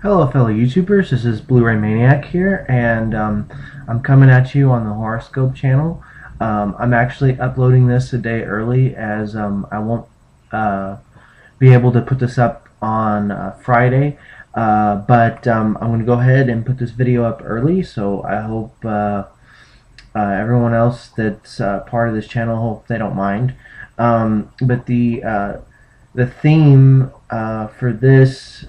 Hello, fellow YouTubers. This is Blu-ray Maniac here, and I'm coming at you on the Horoscope channel. I'm actually uploading this a day early, as I won't uh, be able to put this up on Friday. But I'm going to go ahead and put this video up early, so I hope everyone else that's part of this channel, hope they don't mind. But the theme for this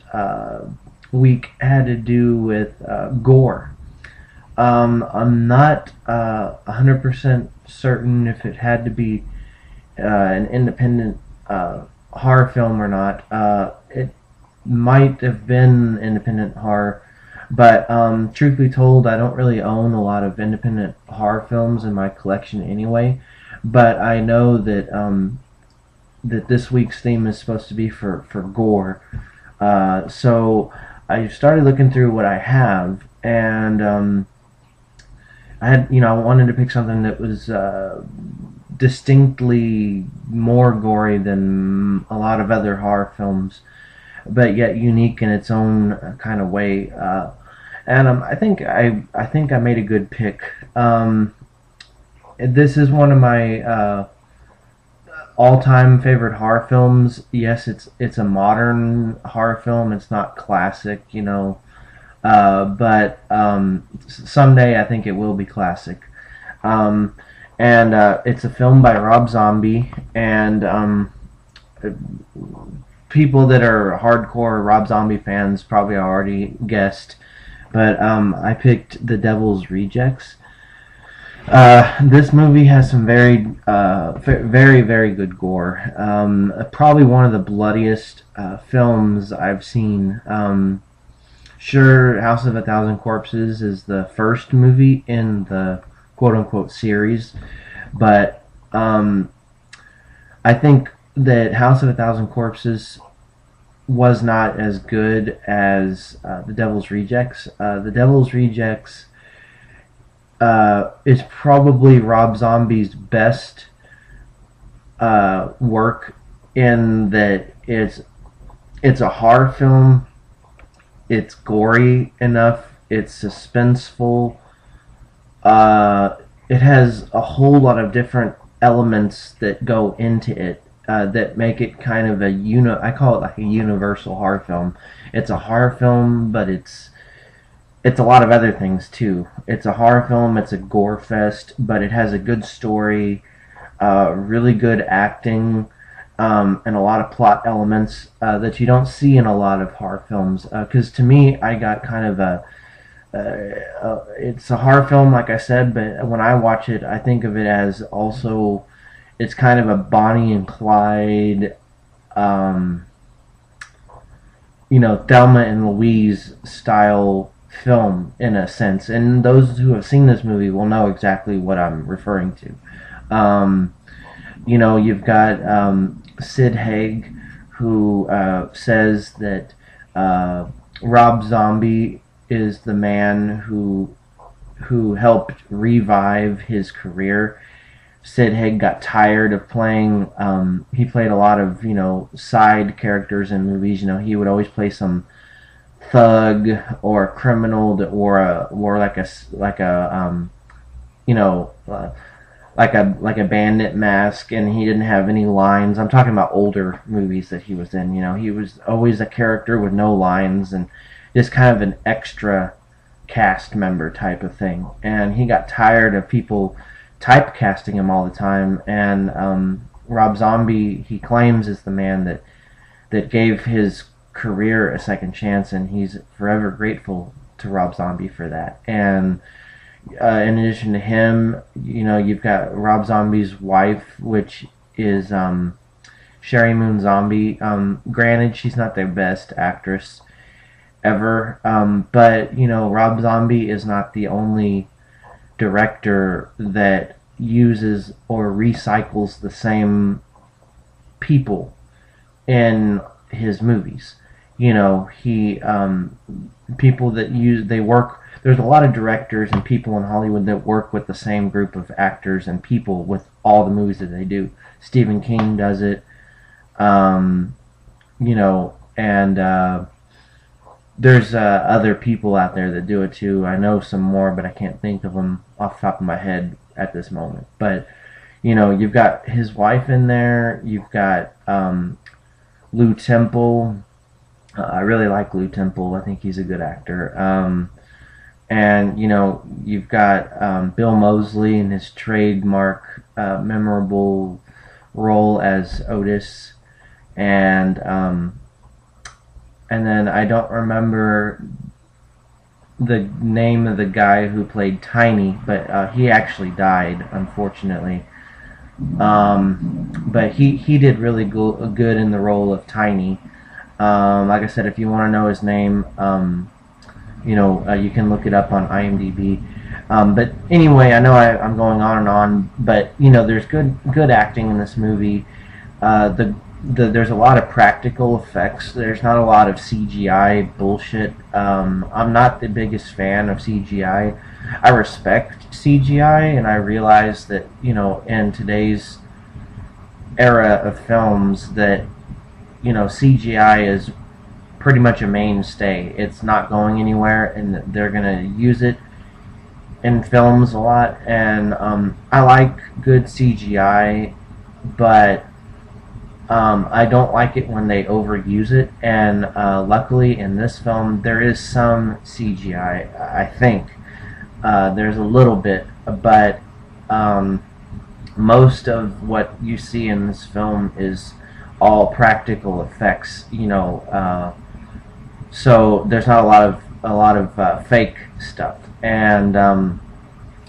week had to do with gore. I'm not 100% certain if it had to be an independent horror film or not. It might have been independent horror, but truth be told, I don't really own a lot of independent horror films in my collection anyway. But I know that this week's theme is supposed to be for gore. So I started looking through what I have, and I wanted to pick something that was distinctly more gory than a lot of other horror films, but yet unique in its own kind of way. And I think I made a good pick. This is one of my all-time favorite horror films. Yes, it's a modern horror film. It's not classic, but someday I think it will be classic. Um, and it's a film by Rob Zombie, and people that are hardcore Rob Zombie fans probably already guessed. But I picked The Devil's Rejects. This movie has some very good gore. Probably one of the bloodiest films I've seen. Sure, House of a Thousand Corpses is the first movie in the quote unquote series, but I think that House of a Thousand Corpses was not as good as The Devil's Rejects. The Devil's Rejects is probably Rob Zombie's best work, in that it's a horror film. It's gory enough. It's suspenseful. It has a whole lot of different elements that go into it that make it kind of I call it like a universal horror film. It's a horror film, but it's a lot of other things too. It's a horror film. It's a gore fest, but it has a good story, really good acting, and a lot of plot elements that you don't see in a lot of horror films. Because to me, I got kind of it's a horror film, like I said, but when I watch it, I think of it as also, it's kind of a Bonnie and Clyde, um, Thelma and Louise style film in a sense. And those who have seen this movie will know exactly what I'm referring to. You've got Sid Haig, who says that Rob Zombie is the man who helped revive his career. Sid Haig got tired of playing. He played a lot of side characters in movies. He would always play some thug or a criminal that wore you know uh, like a bandit mask, and he didn't have any lines. I'm talking about older movies that he was in. He was always a character with no lines, and just kind of an extra cast member type of thing. And he got tired of people typecasting him all the time. And Rob Zombie, he claims, is the man that gave his career a second chance, and he's forever grateful to Rob Zombie for that. And in addition to him, you've got Rob Zombie's wife, which is Sherry Moon Zombie. Granted, she's not the best actress ever, but Rob Zombie is not the only director that uses or recycles the same people in his movies. He people that use they work. There's a lot of directors and people in Hollywood that work with the same group of actors and people with all the movies that they do. Stephen King does it, and there's other people out there that do it too. I know some more, but I can't think of them off the top of my head at this moment. But you've got his wife in there. You've got Lou Temple. I really like Lou Temple. I think he's a good actor. And you've got Bill Moseley in his trademark memorable role as Otis, and then I don't remember the name of the guy who played Tiny, but he actually died, unfortunately. But he did really good in the role of Tiny. Like I said, if you want to know his name, you can look it up on IMDb. But anyway, I know I'm going on and on, but there's good acting in this movie. There's a lot of practical effects. There's not a lot of CGI bullshit. I'm not the biggest fan of CGI. I respect CGI, and I realize that in today's era of films that CGI is pretty much a mainstay. It's not going anywhere, and they're gonna use it in films a lot. And I like good CGI, but I don't like it when they overuse it. And luckily, in this film, there is some CGI. I think there's a little bit, but most of what you see in this film is all practical effects. So there's not a lot of fake stuff, and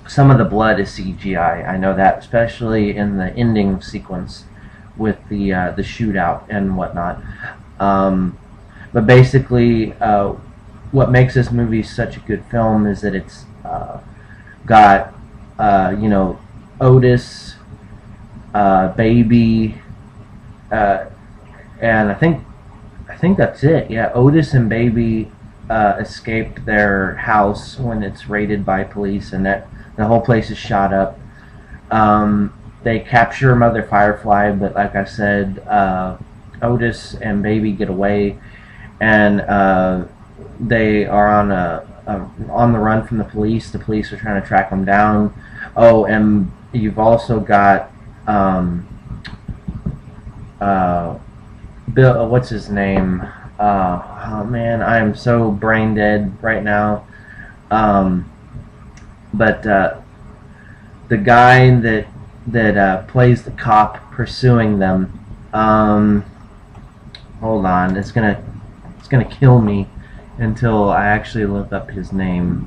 some of the blood is CGI. I know that, especially in the ending sequence with the shootout and whatnot. But basically, what makes this movie such a good film is that it's got Otis, Baby, and I think that's it. Yeah, Otis and Baby escaped their house when it's raided by police, and that the whole place is shot up. They capture Mother Firefly, but like I said, Otis and Baby get away, and they are on the run from the police. The police are trying to track them down. Oh, and you've also got Bill. What's his name? Oh man, I am so brain dead right now. But the guy that plays the cop pursuing them. Hold on, it's gonna kill me until I actually look up his name.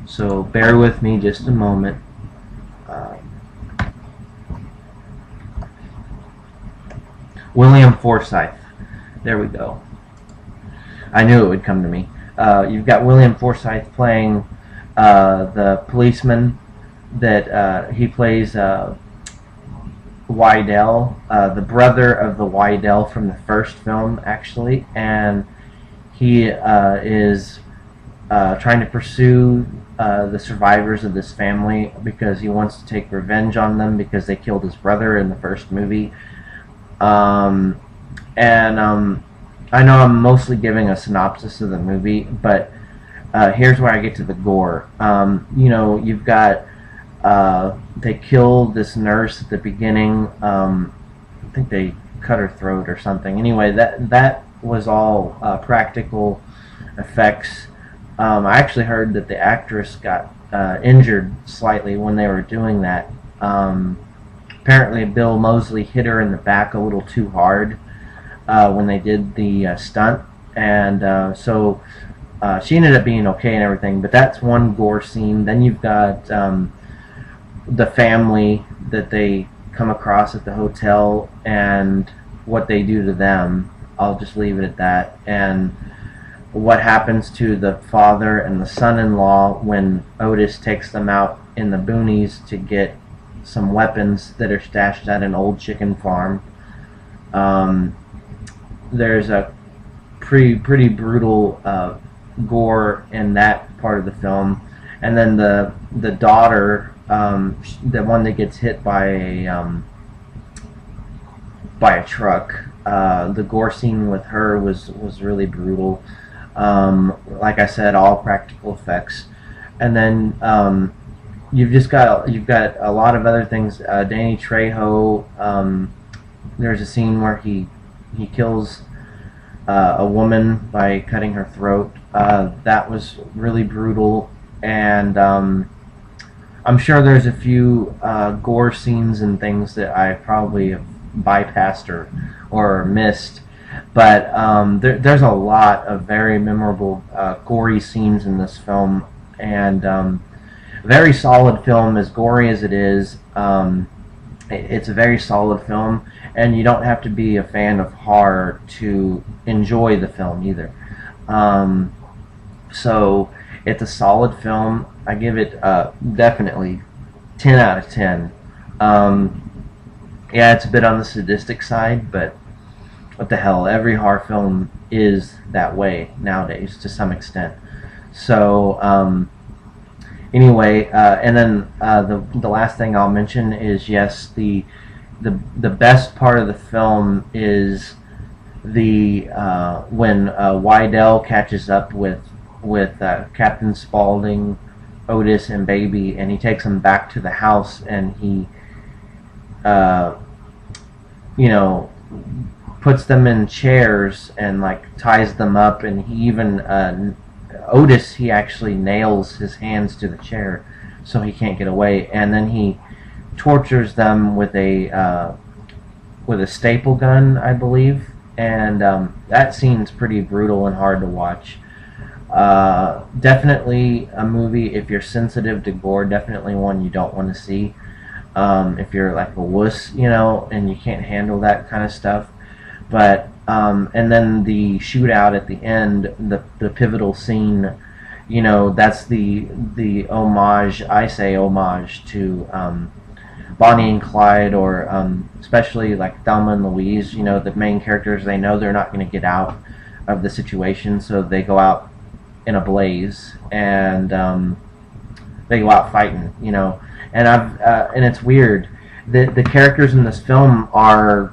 So bear with me just a moment. William Forsythe. There we go. I knew it would come to me. You've got William Forsythe playing the policeman that he plays Wydell, the brother of the Wydell from the first film, actually, and he is trying to pursue the survivors of this family because he wants to take revenge on them because they killed his brother in the first movie. I know I'm mostly giving a synopsis of the movie, but here's where I get to the gore. You've got they killed this nurse at the beginning. I think they cut her throat or something. Anyway, that was all practical effects. I actually heard that the actress got injured slightly when they were doing that. Apparently, Bill Moseley hit her in the back a little too hard when they did the stunt, and so she ended up being okay and everything. But that's one gore scene. Then you've got the family that they come across at the hotel and what they do to them. I'll just leave it at that. And what happens to the father and the son-in-law when Otis takes them out in the boonies to get some weapons that are stashed at an old chicken farm. There's a pretty brutal gore in that part of the film. And then the daughter, the one that gets hit by a truck, the gore scene with her was really brutal. Like I said, all practical effects. And then you've got a lot of other things. Danny Trejo. There's a scene where he kills a woman by cutting her throat. That was really brutal, and I'm sure there's a few gore scenes and things that I probably have bypassed or missed. But there's a lot of very memorable gory scenes in this film, and very solid film, as gory as it is. It's a very solid film, and you don't have to be a fan of horror to enjoy the film either. So it's a solid film. I give it definitely 10 out of 10. Yeah, it's a bit on the sadistic side, but what the hell? Every horror film is that way nowadays to some extent. So anyway, and then the last thing I'll mention is, yes, the best part of the film is the when Wydell catches up with Captain Spaulding, Otis, and Baby, and he takes them back to the house, and he you know, puts them in chairs and like ties them up, and he even Otis, he actually nails his hands to the chair so he can't get away, and then he tortures them with a staple gun, I believe, and that scene's pretty brutal and hard to watch. Definitely a movie, if you're sensitive to gore, definitely one you don't want to see. If you're like a wuss, you know, and you can't handle that kind of stuff. But and then the shootout at the end, the pivotal scene, you know, that's the homage, I say homage, to Bonnie and Clyde, or especially like Thelma and Louise. You know, the main characters, they know they're not going to get out of the situation, so they go out in a blaze, and they go out fighting, you know. And and it's weird. The characters in this film are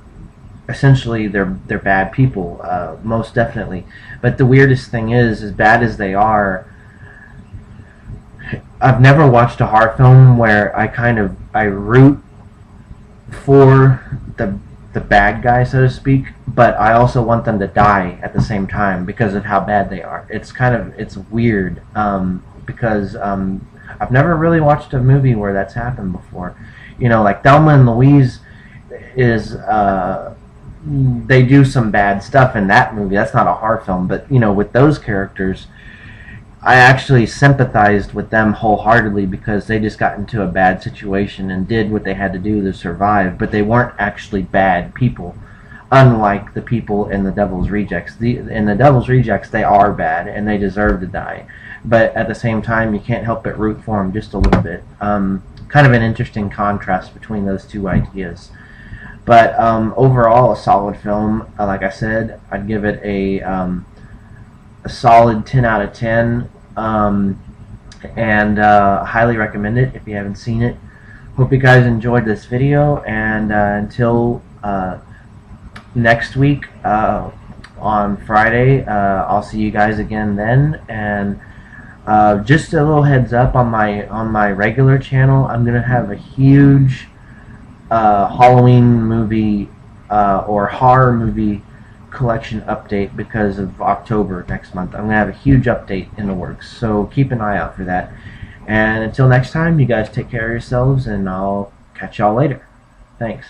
essentially they're bad people, most definitely. But the weirdest thing is, as bad as they are, I've never watched a horror film where I root for the bad guy, so to speak, but I also want them to die at the same time because of how bad they are. It's weird, because I've never really watched a movie where that's happened before. You know, like Thelma and Louise is they do some bad stuff in that movie. That's not a horror film, but you know, with those characters, I actually sympathized with them wholeheartedly because they just got into a bad situation and did what they had to do to survive, but they weren't actually bad people, unlike the people in The Devil's Rejects. In The Devil's Rejects, they are bad and they deserve to die, but at the same time, you can't help but root for them just a little bit. Kind of an interesting contrast between those two ideas. But overall, a solid film. Like I said, I'd give it a solid 10 out of 10, and highly recommend it if you haven't seen it. Hope you guys enjoyed this video, and until next week on Friday, I'll see you guys again then. And just a little heads up, on my regular channel, I'm gonna have a huge Halloween movie or horror movie collection update because of October next month. I'm going to have a huge update in the works, so keep an eye out for that. And until next time, you guys take care of yourselves, and I'll catch y'all later. Thanks.